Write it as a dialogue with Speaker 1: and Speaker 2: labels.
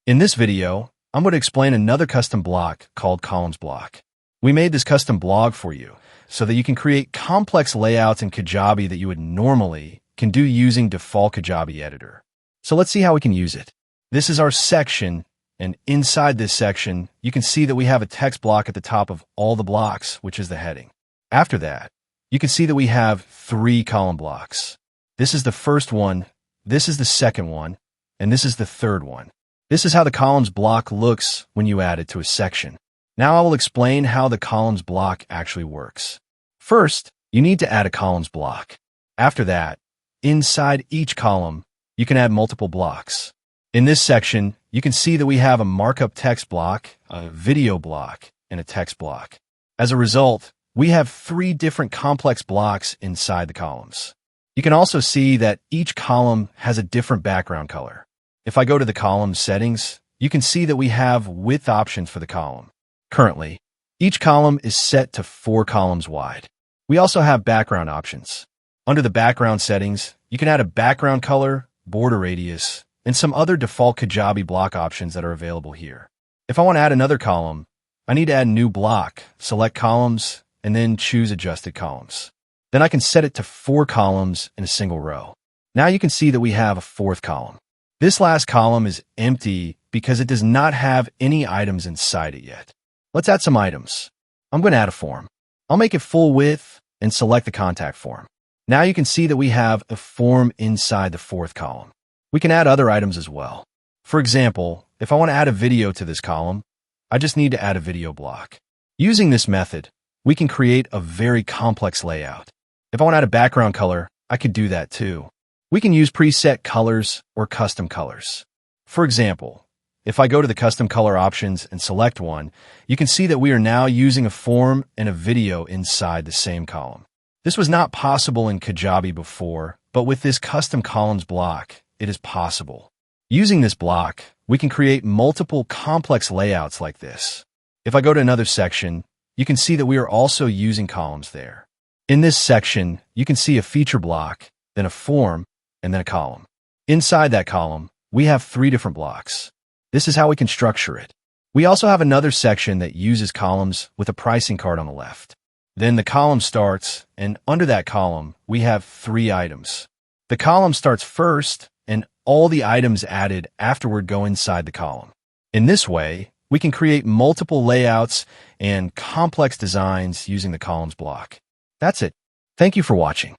Speaker 1: In this video, I'm going to explain another custom block called Columns Block. We made this custom blog for you so that you can create complex layouts in Kajabi that you would normally can do using default Kajabi editor. So let's see how we can use it. This is our section, and inside this section, you can see that we have a text block at the top of all the blocks, which is the heading. After that, you can see that we have 3 column blocks. This is the first one, this is the second one, and this is the third one. This is how the columns block looks when you add it to a section. Now I will explain how the columns block actually works. First, you need to add a columns block. After that, inside each column, you can add multiple blocks. In this section, you can see that we have a markup text block, a video block, and a text block. As a result, we have 3 different complex blocks inside the columns. You can also see that each column has a different background color. If I go to the column settings, you can see that we have width options for the column. Currently, each column is set to 4 columns wide. We also have background options. Under the background settings, you can add a background color, border radius, and some other default Kajabi block options that are available here. If I want to add another column, I need to add new block, select columns, and then choose adjusted columns. Then I can set it to 4 columns in a single row. Now you can see that we have a 4th column. This last column is empty because it does not have any items inside it yet. Let's add some items. I'm going to add a form. I'll make it full width and select the contact form. Now you can see that we have a form inside the 4th column. We can add other items as well. For example, if I want to add a video to this column, I just need to add a video block. Using this method, we can create a very complex layout. If I want to add a background color, I could do that too. We can use preset colors or custom colors. For example, if I go to the custom color options and select one, you can see that we are now using a form and a video inside the same column. This was not possible in Kajabi before, but with this custom columns block, it is possible. Using this block, we can create multiple complex layouts like this. If I go to another section, you can see that we are also using columns there. In this section, you can see a feature block, then a form, and then a column. Inside that column, we have 3 different blocks. This is how we can structure it. We also have another section that uses columns with a pricing card on the left. Then the column starts, and under that column, we have 3 items. The column starts first, and all the items added afterward go inside the column. In this way, we can create multiple layouts and complex designs using the columns block. That's it. Thank you for watching.